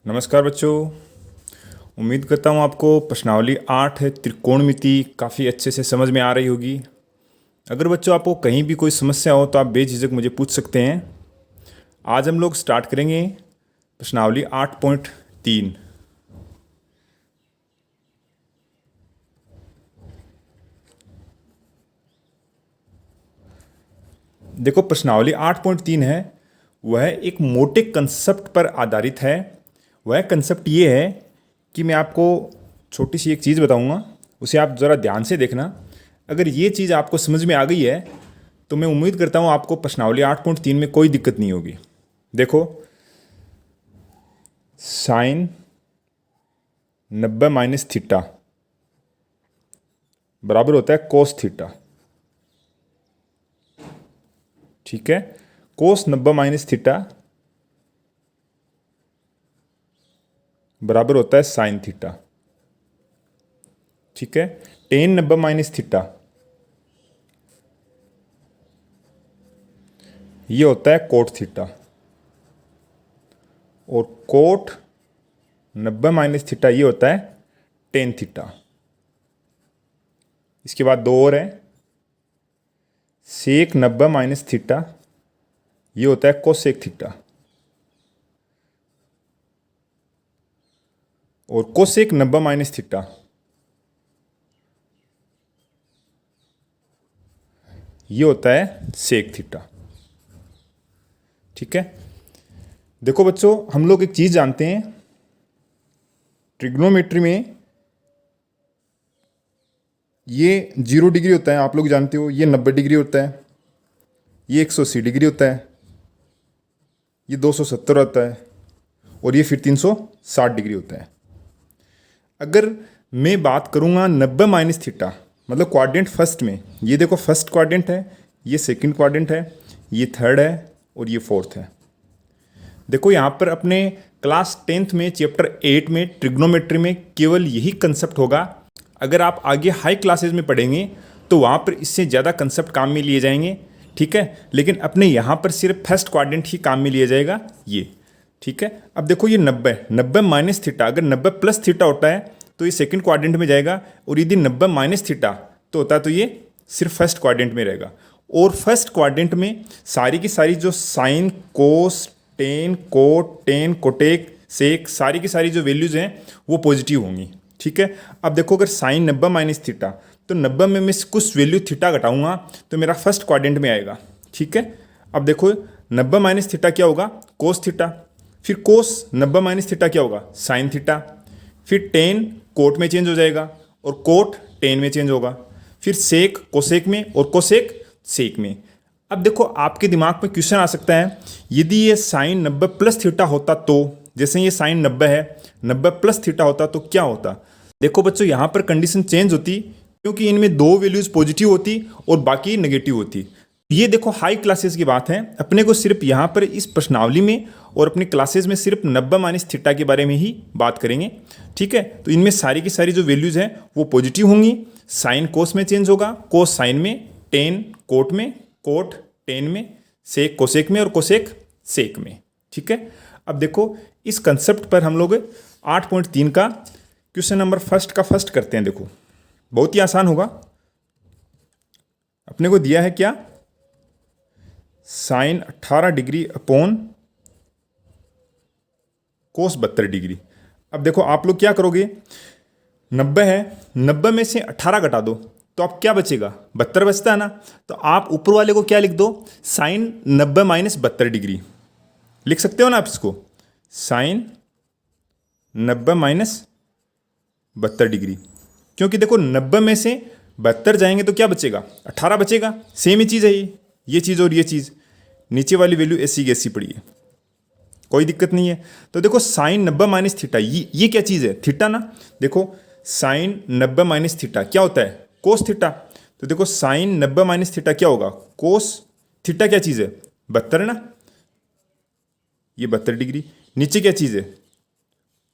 नमस्कार बच्चों। उम्मीद करता हूँ आपको प्रश्नावली 8 है त्रिकोणमिति काफ़ी अच्छे से समझ में आ रही होगी। अगर बच्चों आपको कहीं भी कोई समस्या हो तो आप बेझिझक मुझे पूछ सकते हैं। आज हम लोग स्टार्ट करेंगे प्रश्नावली 8.3। देखो प्रश्नावली 8.3 है, वह एक मोटे कंसेप्ट पर आधारित है। वह कंसेप्ट ये है कि मैं आपको छोटी सी एक चीज़ बताऊंगा, उसे आप ज़रा ध्यान से देखना। अगर ये चीज़ आपको समझ में आ गई है तो मैं उम्मीद करता हूँ आपको प्रश्नावली 8.3 में कोई दिक्कत नहीं होगी। देखो, साइन 90 माइनस थीटा बराबर होता है कोस थीटा। ठीक है, कोस 90 माइनस थीटा बराबर होता है साइन थीटा। ठीक है, टेन 90 माइनस थीटा ये होता है कोट थीटा, और कोट 90 माइनस थीटा ये होता है टेन थीटा। इसके बाद दो और है, सेक 90 माइनस थीटा ये होता है कोसेक थीटा, और कोसेक 90 माइनस थीटा ये होता है सेक थीटा। ठीक है, देखो बच्चों, हम लोग एक चीज जानते हैं ट्रिग्नोमेट्री में, ये 0 डिग्री होता है, आप लोग जानते हो। ये 90 डिग्री होता है, ये 180 डिग्री होता है, ये 270 होता है, और ये फिर 360 डिग्री होता है। अगर मैं बात करूँगा 90 माइनस थीटा, मतलब क्वाड्रेंट फर्स्ट में, ये देखो फर्स्ट क्वाड्रेंट है, ये सेकंड क्वाड्रेंट है, ये थर्ड है, और ये फोर्थ है। देखो यहाँ पर अपने क्लास 10th में चैप्टर 8 में ट्रिग्नोमेट्री में केवल यही कंसेप्ट होगा। अगर आप आगे हाई क्लासेस में पढ़ेंगे तो वहाँ पर इससे ज़्यादा कंसेप्ट काम में लिए जाएंगे। ठीक है, लेकिन अपने यहाँ पर सिर्फ फर्स्ट क्वाड्रेंट ही काम में लिया जाएगा ये। ठीक है, अब देखो ये 90 माइनस थीटा, अगर 90 प्लस थीटा होता है तो ये सेकंड क्वाड्रेंट में जाएगा, और यदि 90 माइनस थीटा तो होता है तो ये सिर्फ फर्स्ट क्वाड्रेंट में रहेगा। और फर्स्ट क्वाड्रेंट में सारी की सारी जो साइन कोस टेन कोट टेन कोटेक सेक सारी की सारी जो वैल्यूज़ हैं वो पॉजिटिव होंगी। ठीक है, अब देखो अगर साइन 90 माइनस थीटा, तो 90 में मैं कुछ वैल्यू थीटा घटाऊंगा तो मेरा फर्स्ट क्वाड्रेंट में आएगा। ठीक है, अब देखो 90 माइनस थीटा क्या होगा, कोस थीटा, फिर कोस 90 माइनस थीटा क्या होगा, साइन थीटा, फिर टेन कोट में चेंज हो जाएगा, और कोट टेन में चेंज होगा, फिर सेक कोसेक में, और कोसेक सेक में। अब देखो आपके दिमाग में क्वेश्चन आ सकता है, यदि ये साइन 90 प्लस थीटा होता तो, जैसे ये साइन 90 है, 90 प्लस थीटा होता तो क्या होता। देखो बच्चों, यहाँ पर कंडीशन चेंज होती, क्योंकि इनमें दो वैल्यूज पॉजिटिव होती और बाकी नेगेटिव होती। ये देखो हाई क्लासेस की बात है, अपने को सिर्फ यहाँ पर इस प्रश्नावली में और अपनी क्लासेस में सिर्फ 90 माइनस थीटा के बारे में ही बात करेंगे। ठीक है, तो इनमें सारी की सारी जो वैल्यूज हैं वो पॉजिटिव होंगी। साइन कोस में चेंज होगा, कोस साइन में, टेन कोट में, कोट टेन में, सेक कोसेक में, और कोसेक सेक में। ठीक है, अब देखो इस कंसेप्ट पर हम लोग 8.3 का क्वेश्चन नंबर फर्स्ट का फर्स्ट करते हैं। देखो बहुत ही आसान होगा। अपने को दिया है क्या, sine 18 degree upon cos 72 degree. अब देखो आप लोग क्या करोगे, 90 है, 90 में से 18 घटा दो तो आप क्या बचेगा, 72 बचता है ना। तो आप ऊपर वाले को क्या लिख दो, साइन 90 माइनस 72 डिग्री लिख सकते हो ना आप इसको, साइन 90 माइनस 72 डिग्री। क्योंकि देखो 90 में से 72 जाएंगे तो क्या बचेगा, 18 बचेगा। सेम ही चीज़ है ये चीज़ और ये चीज़, नीचे वाली वैल्यू ऐसी की ऐसी पड़ी है, कोई दिक्कत नहीं है। तो देखो साइन 90 माइनस थीटा, ये क्या चीज़ है, थीटा ना। देखो साइन 90 माइनस थीटा क्या होता है, कोस थीटा। तो देखो साइन 90 माइनस थीटा क्या होगा, कोस थीटा क्या चीज़ है, 72 ना, ये 72 डिग्री। नीचे क्या चीज़ है,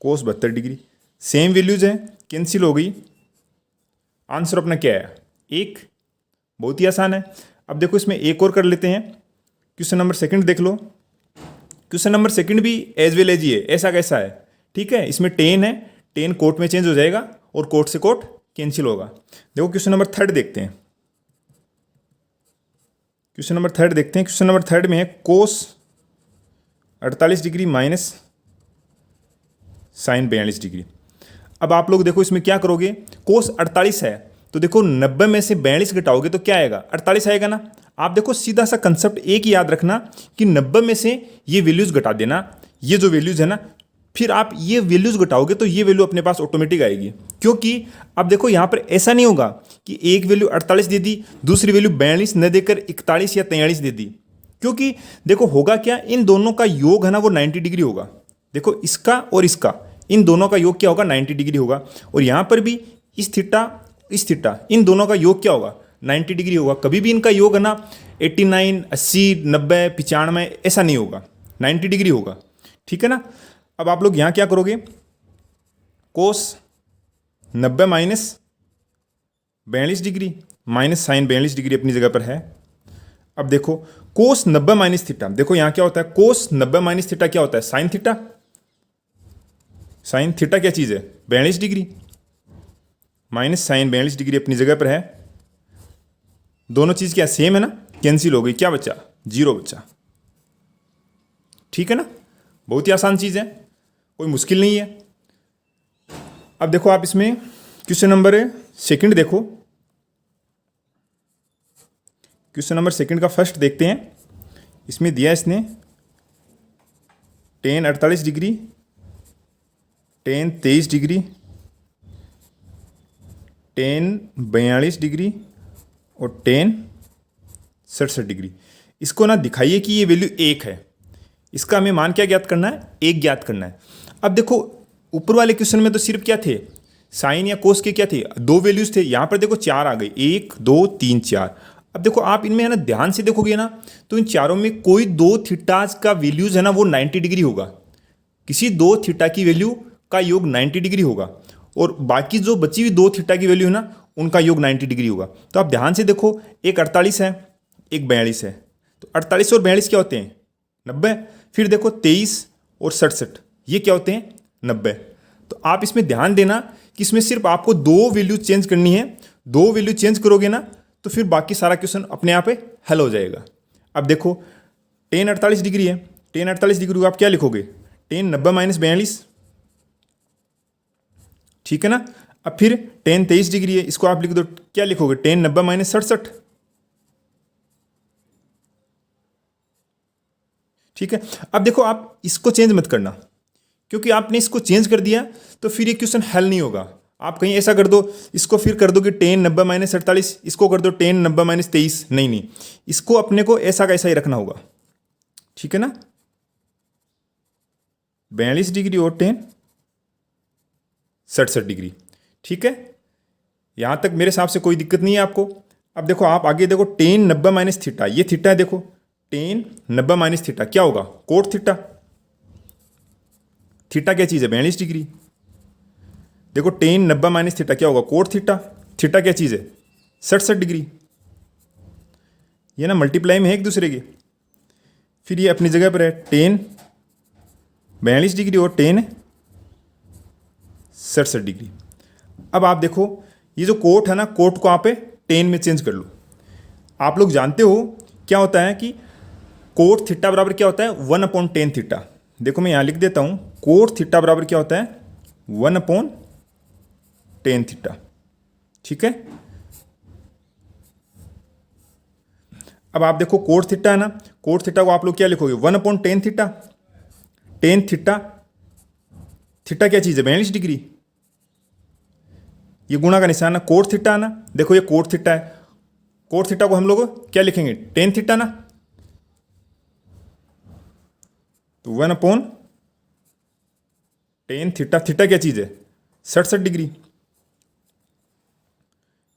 कोस 72 डिग्री। सेम वैल्यूज है, कैंसिल हो गई, आंसर अपना क्या है, एक। बहुत ही आसान है। अब देखो इसमें एक और कर लेते हैं, क्वेश्चन नंबर सेकंड देख लो। क्वेश्चन नंबर सेकंड भी एज वेल एज ही है। ऐसा कैसा है, ठीक है, इसमें टेन है, टेन कोट में चेंज हो जाएगा और कोट से कोट कैंसिल होगा। देखो क्वेश्चन नंबर थर्ड देखते हैं। क्वेश्चन नंबर थर्ड देखते हैं। क्वेश्चन नंबर थर्ड में है कोस 48 डिग्री माइनस साइन 42 डिग्री। अब आप लोग देखो इसमें क्या करोगे, कोस 48 है तो देखो 90 में से 42 घटाओगे तो क्या आएगा, 48 आएगा ना। आप देखो सीधा सा कंसेप्ट एक ही याद रखना कि 90 में से ये वैल्यूज घटा देना, ये जो वैल्यूज है ना, फिर आप ये वैल्यूज घटाओगे तो ये वैल्यू अपने पास ऑटोमेटिक आएगी। क्योंकि अब देखो यहाँ पर ऐसा नहीं होगा कि एक वैल्यू 48 दे दी, दूसरी वैल्यू 42 न देकर 41 या 43 दे दी। क्योंकि देखो होगा क्या, इन दोनों का योग है ना वो 90 डिग्री होगा। देखो इसका और इसका, इन दोनों का योग क्या होगा, 90 डिग्री होगा। और यहाँ पर भी इस थीटा इन दोनों का योग क्या होगा, 90 डिग्री होगा। कभी भी इनका योग है ना 89, 80, 90, 95 ऐसा नहीं होगा, 90 डिग्री होगा। ठीक है ना। अब आप लोग यहाँ क्या करोगे, cos 90 minus 42 degree minus sine 42 degree अपनी जगह पर है। अब देखो कोस 90 माइनस थीटा, देखो यहाँ क्या होता है, कोस 90 माइनस थीटा क्या होता है, साइन थीटा। साइन थीटा क्या चीज़ है, 42 डिग्री माइनस साइन 42 डिग्री अपनी जगह पर है। दोनों चीज़ क्या सेम है ना, कैंसिल हो गई, क्या बचा, 0 बचा। ठीक है ना, बहुत ही आसान चीज़ है, कोई मुश्किल नहीं है। अब देखो आप इसमें क्वेश्चन नंबर सेकंड देखो। क्वेश्चन नंबर सेकंड का फर्स्ट देखते हैं। इसमें दिया इसने ten 48 degree, ten 23 degree, ten 42 degree और टेन 67 डिग्री। इसको ना दिखाइए कि ये वैल्यू 1 है। इसका हमें मान क्या ज्ञात करना है, 1 ज्ञात करना है। अब देखो ऊपर वाले क्वेश्चन में तो सिर्फ क्या थे, साइन या कोस के क्या थे, 2 वैल्यूज थे। यहाँ पर देखो 4 आ गई, 1 2 3 4। अब देखो आप इनमें है ना ध्यान से देखोगे ना तो इन चारों में कोई 2 थीटाज का वैल्यूज है ना वो 90 डिग्री होगा। किसी 2 थीटा की वैल्यू का योग 90 डिग्री होगा और बाकी जो बची हुई 2 थीटा की वैल्यू है ना उनका योग 90 डिग्री होगा। तो आप ध्यान से देखो, एक 48 है, एक 42 है, तो 48 और 42 क्या होते हैं, 90। फिर देखो 23 और 67 ये क्या होते हैं, 90। तो आप इसमें ध्यान देना कि इसमें सिर्फ आपको 2 वैल्यू चेंज करनी है। 2 वैल्यू चेंज करोगे ना तो फिर बाकी सारा क्वेश्चन अपने आप पे हल हो जाएगा। अब देखो टेन 48 डिग्री है, टेन 48 डिग्री को आप क्या लिखोगे, टेन 90 माइनस 42। ठीक है ना। अब फिर टेन 23 डिग्री है, इसको आप लिख दो, क्या लिखोगे, टेन 90 माइनस 67। ठीक है। अब देखो आप इसको चेंज मत करना, क्योंकि आपने इसको चेंज कर दिया तो फिर ये क्वेश्चन हल नहीं होगा। आप कहीं ऐसा कर दो, इसको फिर कर दो कि टेन 90 माइनस 48, इसको कर दो टेन 90 माइनस 23। नहीं नहीं, इसको अपने को ऐसा कैसा ही रखना होगा। ठीक है ना, 42 डिग्री और टेन 67 डिग्री। ठीक है, यहां तक मेरे हिसाब से कोई दिक्कत नहीं है आपको। अब देखो आप आगे देखो, टेन 90 माइनस थीटा, ये थीटा है, देखो टेन 90 माइनस थीटा क्या होगा, कोट थीटा। थीटा क्या चीज़ है, 42 डिग्री। देखो टेन 90 माइनस थीटा क्या होगा, कोट थीटा। थीटा क्या चीज़ है, 67 डिग्री। ये ना मल्टीप्लाई में है एक दूसरे के। फिर ये अपनी जगह पर है, टेन 42 डिग्री और टेन 67 डिग्री। अब आप देखो ये जो कोट है ना, कोट को आप टेन में चेंज कर लो। आप लोग जानते हो क्या होता है कि कोट थीटा बराबर क्या होता है, 1/10 थीटा। देखो मैं यहाँ लिख देता हूँ, कोट थीटा बराबर क्या होता है, 1/10 थीटा। ठीक है। अब आप देखो कोट थीटा है ना, कोट थीटा को आप लोग क्या लिखोगे, 1/10 थीटा। टेन थीटा, थीटा क्या चीज़ है, 42 डिग्री। ये गुणा का निशान है, कोट थीटा है ना, देखो ये कोट थीटा है। कोट थीटा को हम लोग क्या लिखेंगे, टेन थीटा ना। तो 1/10 थीटा, थीटा क्या चीज़ है, 67 डिग्री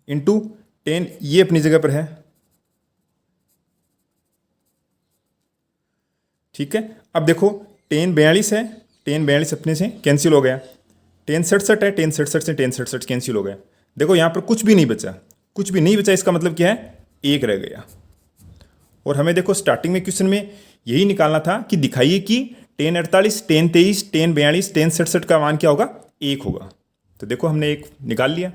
इंटू 10, ये अपनी जगह पर है। ठीक है। अब देखो टेन 42 है, टेन 42 अपने से कैंसिल हो गया। टेन 67 है, टेन 67 से टेन 67 कैंसिल हो गया। देखो यहाँ पर कुछ भी नहीं बचा, कुछ भी नहीं बचा, इसका मतलब क्या है, 1 रह गया। और हमें देखो स्टार्टिंग में क्वेश्चन में यही निकालना था कि दिखाइए कि टेन 48, टेन 23, टेन 42, टेन 67 का मान क्या होगा? 1 होगा। तो देखो हमने एक निकाल लिया।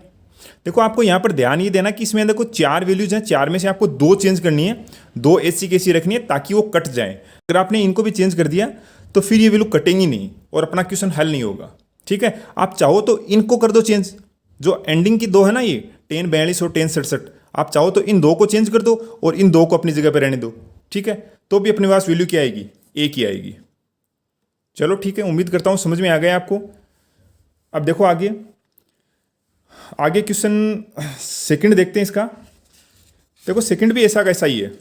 देखो आपको यहाँ पर ध्यान ये देना कि इसमें देखो 4 वैल्यूज हैं, 4 में से आपको 2 चेंज करनी है, 2 ऐसी कैसी रखनी है ताकि वो कट जाए। अगर आपने इनको भी चेंज कर दिया तो फिर ये वैल्यू कटेंगी नहीं और अपना क्वेश्चन हल नहीं होगा। ठीक है, आप चाहो तो इनको कर दो चेंज, जो एंडिंग की 2 है ना, ये टेन 42 और टेन 67, आप चाहो तो इन 2 को चेंज कर दो और इन 2 को अपनी जगह पर रहने दो। ठीक है, तो भी अपने पास वैल्यू क्या आएगी? 1 ही आएगी। चलो ठीक है, उम्मीद करता हूँ समझ में आ गया आपको। अब देखो आगे क्वेश्चन सेकंड देखते हैं इसका। देखो सेकंड भी ऐसा कैसा ही है।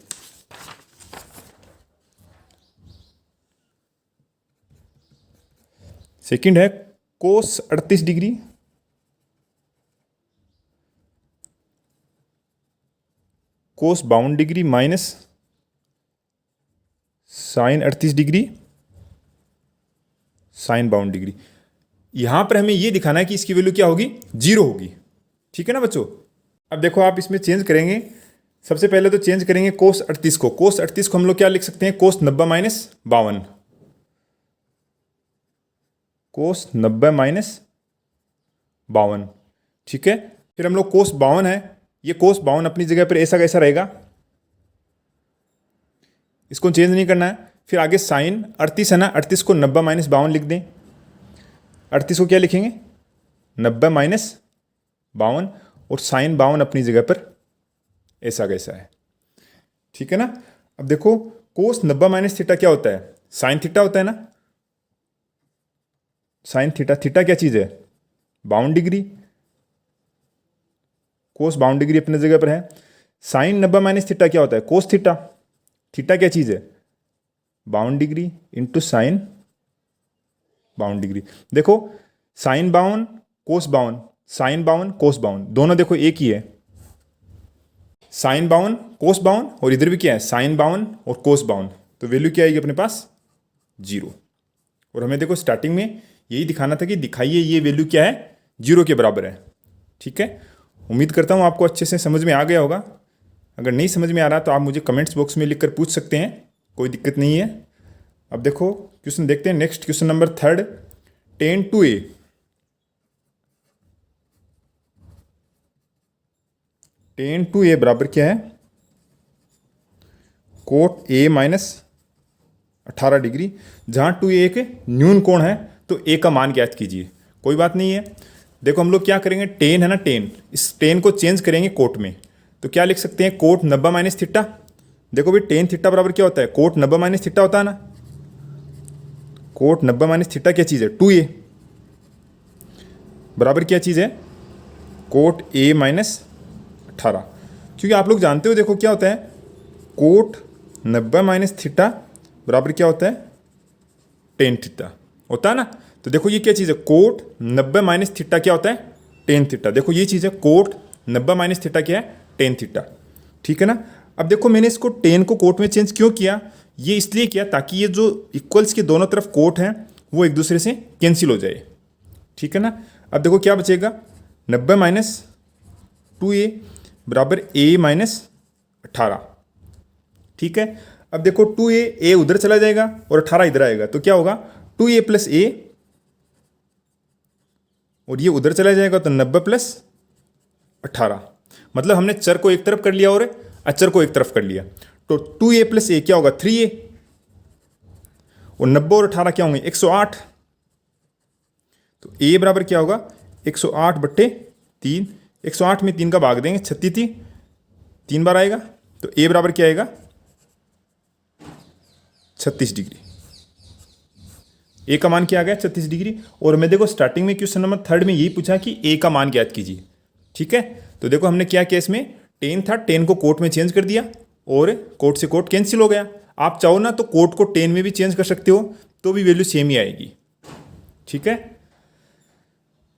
सेकंड है cos 38 degree cos 52 degree minus sine 38 degree sine 52 degree. यहां पर हमें यह दिखाना है कि इसकी वैल्यू क्या होगी? 0 होगी। ठीक है ना बच्चों। अब देखो आप इसमें चेंज करेंगे। सबसे पहले तो चेंज करेंगे कोस 38 को। कोस 38 को हम लोग क्या लिख सकते हैं? कोस 90 माइनस 52। कोस 90 माइनस 52। ठीक है, फिर हम लोग कोस 52 है, ये कोस 52 अपनी जगह पर ऐसा कैसा रहेगा, इसको चेंज नहीं करना है। फिर आगे साइन 38 है ना, 38 को 90 माइनस 52 लिख दें। 38 को क्या लिखेंगे? 90 माइनस 52 और साइन 52 अपनी जगह पर ऐसा कैसा है। ठीक है ना। अब देखो कोस 90 माइनस थीटा क्या होता है? साइन थीटा होता है ना। साइन थीटा, थीटा क्या चीज़ है? 52 डिग्री। कोस 52 डिग्री अपनी जगह पर है। साइन 90 माइनस थीटा क्या होता है? Cos theta. थीटा क्या चीज़ है? 52 डिग्री इंटू साइन 52 डिग्री। देखो साइन 52 कोस 52, साइन 52 कोस 52, दोनों देखो एक ही है। साइन 52 कोस 52 और इधर भी क्या है? साइन 52 और कोस 52। तो वैल्यू क्या आएगी अपने पास? 0। और हमें देखो स्टार्टिंग में यही दिखाना था कि दिखाइए ये वैल्यू क्या है? 0 के बराबर है। ठीक है, उम्मीद करता हूँ आपको अच्छे से समझ में आ गया होगा। अगर नहीं समझ में आ रहा तो आप मुझे कमेंट्स बॉक्स में लिखकर पूछ सकते हैं, कोई दिक्कत नहीं है। अब देखो क्वेश्चन देखते हैं। Next question number 3, tan 2a। Tan 2a बराबर क्या है? Cot a minus 18 degree. जहाँ 2a एक न्यून कोण है तो a का मान ज्ञात कीजिए। कोई बात नहीं है। देखो हम लोग क्या करेंगे, टेन है ना, टेन, इस टेन को चेंज करेंगे कोट में। तो क्या लिख सकते हैं? Cot 90 minus theta. देखो भाई टेन थीटा बराबर क्या होता है? कोट 90 माइनस थीटा होता है ना। कोट 90 माइनस थीटा क्या चीज़ है? 2a बराबर क्या चीज़ है? Cot a minus 18। क्योंकि आप लोग जानते हो देखो क्या होता है, कोट 90 माइनस थीटा बराबर क्या होता है? टेन थीटा होता है ना। तो देखो ये क्या चीज़ है? कोट 90 माइनस थीटा क्या होता है? Tan theta. देखो ये चीज़ है, कोट 90 माइनस थीटा क्या है? Tan theta. ठीक है ना। अब देखो मैंने इसको टेन को कोट में चेंज क्यों किया? ये इसलिए किया ताकि ये जो इक्वल्स के दोनों तरफ कोट हैं वो एक दूसरे से कैंसिल हो जाए। ठीक है ना। अब देखो क्या बचेगा? 90 माइनस 2a बराबर a माइनस 18। ठीक है। अब देखो 2a उधर चला जाएगा और 18 इधर आएगा तो क्या होगा? 2a प्लस a, और ये उधर चला जाएगा तो 90 प्लस 18। मतलब हमने चर को एक तरफ कर लिया और अचर को एक तरफ कर लिया। तो 2a प्लस a क्या होगा? 3a। और 90 और 18 क्या होंगे? 108। तो a बराबर क्या होगा? 108 बट्टे 3। 108 में 3 का भाग देंगे, 36 3 बार आएगा। तो a बराबर क्या आएगा? 36 डिग्री। a का मान क्या आ गया? 36 डिग्री। और मैं देखो स्टार्टिंग में क्वेश्चन नंबर 3 में यही पूछा कि a का मान ज्ञात कीजिए। ठीक है, तो देखो हमने क्या किया, इसमें टेन था, टेन को कोट में चेंज कर दिया और कोट से कोट कैंसिल हो गया। आप चाहो ना तो कोट को टेन में भी चेंज कर सकते हो तो भी वैल्यू सेम ही आएगी। ठीक है।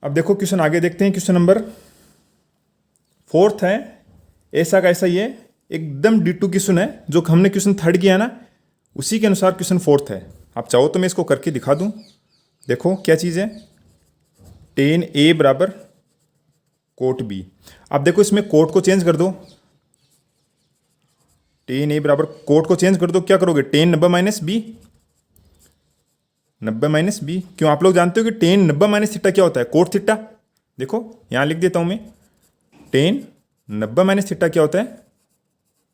अब देखो क्वेश्चन आगे देखते हैं। क्वेश्चन नंबर 4 है, ऐसा कैसा ही है, एकदम D2 क्वेश्चन है। जो हमने क्वेश्चन 3 किया ना उसी के अनुसार क्वेश्चन 4 है। आप चाहो तो मैं इसको करके दिखा दूं। देखो क्या चीज़ है, टेन a बराबर कोट b। अब देखो इसमें कोट को चेंज कर दो, टेन a बराबर कोट को चेंज कर दो। क्या करोगे? Tan 90 minus b 90 minus B. क्यों, आप लोग जानते हो कि टेन 90 माइनस थीटा क्या होता है, कोट थीटा। देखो यहाँ लिख देता हूँ मैं, टेन 90 माइनस थीटा क्या होता है,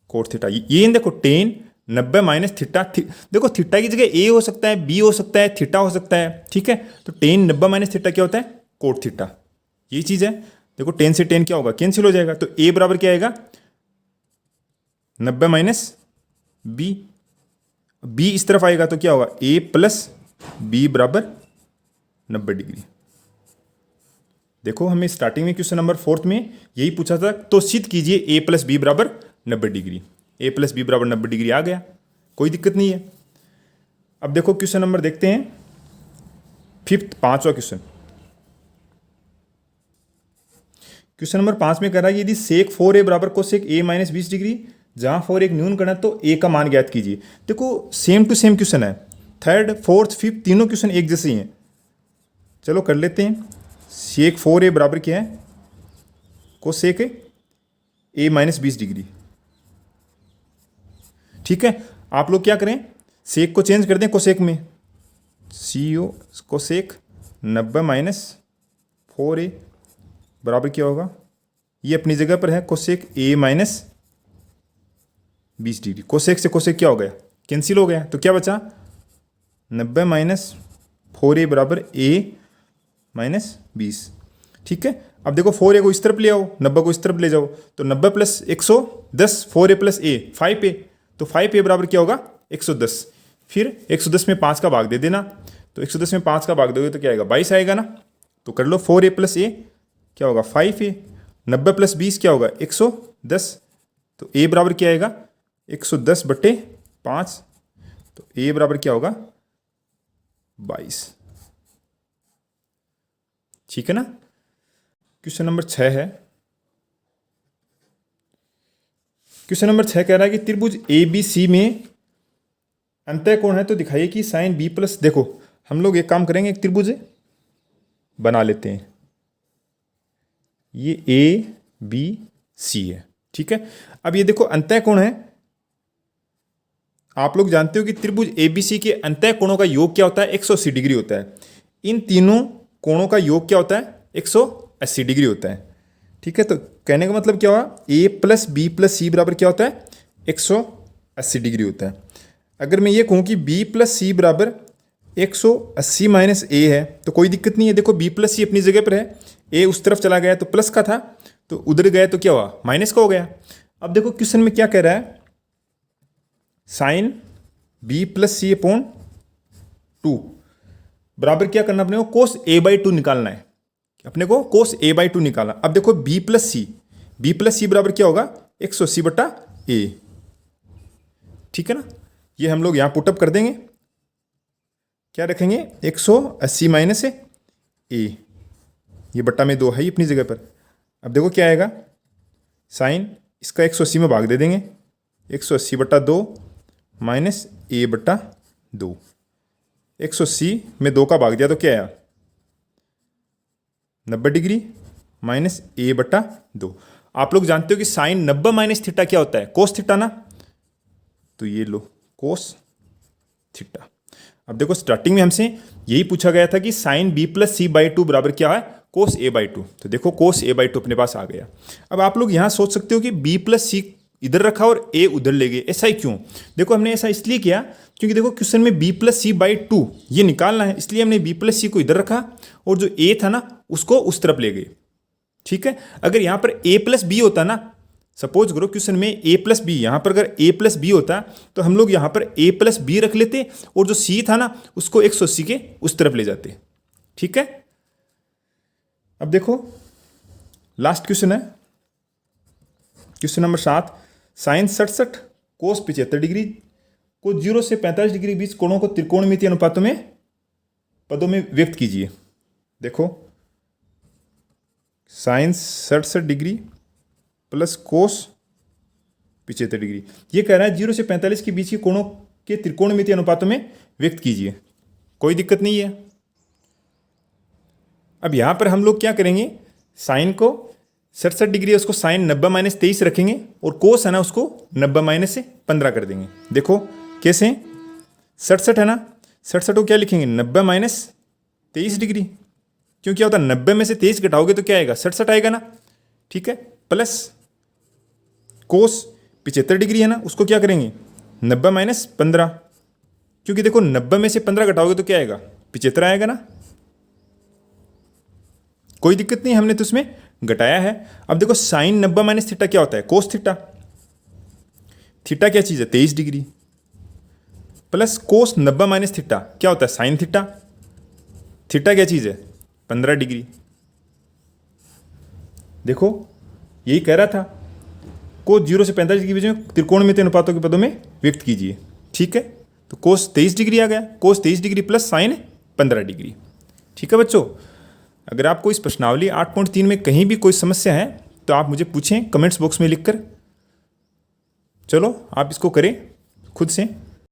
कोट थीटा। ये देखो टेन 90 माइनस थीटा, देखो थीटा की जगह ए हो सकता है, बी हो सकता है, थीटा हो सकता है, ठीक है। तो टेन 90 माइनस थीटा क्या होता है, कोट थीटा। ये चीज़ है। देखो टेन से टेन क्या होगा, कैंसिल हो जाएगा। तो ए बराबर क्या आएगा, 90 माइनस बी। बी इस तरफ आएगा तो क्या होगा, ए प्लस बी बराबर 90 डिग्री। देखो हमें स्टार्टिंग में क्वेश्चन नंबर 4 में यही पूछा था, तो सिद्ध कीजिए ए प्लस बी बराबर 90 डिग्री। ए प्लस बी बराबर 90 डिग्री आ गया, कोई दिक्कत नहीं है। अब देखो क्वेश्चन नंबर देखते हैं, फिफ्थ, पांचवा क्वेश्चन। क्वेश्चन नंबर 5 में कह रहा है यदि सेक 4a बराबर कोसेक a माइनस 20 डिग्री, जहां 4 एक न्यून करना है तो a का मान ज्ञात कीजिए। देखो सेम टू सेम क्वेश्चन है, थर्ड फोर्थ फिफ्थ तीनों क्वेश्चन एक जैसे ही हैं। चलो कर लेते हैं। सेक 4a बराबर क्या है, कोसेक a माइनस 20 डिग्री। ठीक है, आप लोग क्या करें, सेक को चेंज कर दें कोसेक में, CO कोसेक 90 माइनस 4a बराबर क्या होगा, ये अपनी जगह पर है cosec a minus 20 degree. Cosec से कोसेक क्या हो गया, कैंसिल हो गया। तो क्या बचा, 90 माइनस 4a बराबर a माइनस 20। ठीक है, अब देखो 4a को इस तरफ ले आओ, 90 को इस तरफ ले जाओ, तो 90 plus 110, 4a plus a 5a, तो 5a बराबर क्या होगा, 110। फिर 110 में 5 का भाग दे देना, तो 110 में 5 का भाग दोगे तो क्या आएगा, 22 आएगा ना। तो कर लो 4a प्लस a क्या होगा, 5a। 90 प्लस 20 क्या होगा, 110। तो a बराबर क्या आएगा, 110 बटे 5, तो a बराबर क्या होगा, 22। ठीक है ना। क्वेश्चन नंबर 6 है। क्वेश्चन नंबर 6 कह रहा है कि त्रिभुज ABC में अंतः कोण है तो दिखाइए कि साइन B प्लस। देखो हम लोग एक काम करेंगे, एक त्रिभुज बना लेते हैं, ये ABC है। ठीक है, अब ये देखो अंतः कोण है, आप लोग जानते हो कि त्रिभुज ABC के अंतः कोणों का योग क्या होता है, 180 डिग्री होता है। इन तीनों कोणों का योग क्या होता है, 180 डिग्री होता है। ठीक है, तो कहने का मतलब क्या हुआ, A plus B plus C बराबर क्या होता है, 180 डिग्री होता है। अगर मैं ये कहूँ कि B प्लस C बराबर 180 माइनस A है तो कोई दिक्कत नहीं है। देखो B प्लस C अपनी जगह पर है, A उस तरफ चला गया तो प्लस का था, तो उधर गया तो क्या हुआ, माइनस का हो गया। अब देखो क्वेश्चन में क्या कह रहा है, sine B plus C upon 2 बराबर क्या करना, अपने को कोस A/2 निकालना है, अपने को कोस A/2 निकालना। अब देखो B प्लस C बराबर क्या होगा, 180 बटा A। ठीक है ना, ये हम लोग यहां पुटअप कर देंगे, क्या रखेंगे, 180 माइनस A, ये बट्टा में 2 है ही अपनी जगह पर। अब देखो क्या आएगा, साइन इसका 180 में भाग दे देंगे, 180 बटा 2 माइनस A बटा 2। 180 में 2 का भाग दिया तो क्या आया, 90 डिग्री माइनस A बटा 2। आप लोग जानते हो कि साइन 90 माइनस थीटा क्या होता है, कोस थीटा ना, तो ये लो कोस थीटा। अब देखो स्टार्टिंग में हमसे यही पूछा गया था कि साइन B प्लस C/2 बराबर क्या है, कोस A/2। तो देखो कोस A/2 अपने पास आ गया। अब आप लोग यहाँ सोच सकते हो कि B प्लस C इधर रखा और A उधर ले गए, ऐसा ही क्यों। देखो हमने ऐसा इसलिए किया क्योंकि देखो क्वेश्चन में B प्लस C/2 ये निकालना है, इसलिए हमने B प्लस C को इधर रखा और जो A था ना उसको उस तरफ ले गए। ठीक है, अगर यहाँ पर A प्लस B होता ना, सपोज करो क्वेश्चन में A प्लस बी, यहाँ पर अगर A प्लस बी होता तो हम लोग यहाँ पर A प्लस बी रख लेते और जो C था ना उसको 180 के उस तरफ ले जाते। ठीक है, अब देखो लास्ट क्वेश्चन है, क्वेश्चन नंबर 7। साइन 67 कोस 75 डिग्री को 0 से 45 डिग्री बीच कोणों को त्रिकोणमितीय अनुपातों में पदों में व्यक्त कीजिए। देखो sine 67 degree plus cos 75 degree, ये कह रहा है 0 से 45 के बीच के कोणों के त्रिकोणमितीय अनुपातों में व्यक्त कीजिए। कोई दिक्कत नहीं है। अब यहां पर हम लोग क्या करेंगे, साइन को 67 डिग्री है उसको साइन 90 माइनस 23 रखेंगे और कोस है ना उसको 90 माइनस से 15 कर देंगे। देखो कैसे, 67 है ना, 67 को क्या लिखेंगे 90 माइनस 23 डिग्री, क्यों क्या होता है 90 में से 23 घटाओगे तो क्या आएगा 67 आएगा ना, ठीक है। प्लस कोस 75 डिग्री है ना, उसको क्या करेंगे 90 माइनस 15, क्योंकि देखो 90 में से 15 घटाओगे तो क्या आएगा 75 आएगा ना, कोई दिक्कत नहीं, हमने तो उसमें घटाया है। अब देखो साइन 90 माइनस थीटा क्या होता है कोस थीटा, थीटा क्या चीज़ है 23 डिग्री, प्लस कोस 90 माइनस थीटा क्या होता है साइन थीटा, थीटा क्या चीज़ है 15 डिग्री। देखो यही कह रहा था, कोस 0 से 45 डिग्री के बीच में त्रिकोणमितीय अनुपातों के पदों में व्यक्त कीजिए, ठीक है। तो कोस 23 डिग्री आ गया, कोस 23 डिग्री प्लस साइन 15 डिग्री, ठीक है बच्चों। अगर आपको इस प्रश्नावली 8.3 में कहीं भी कोई समस्या है तो आप मुझे पूछें कमेंट्स बॉक्स में लिखकर। चलो आप इसको करें खुद से।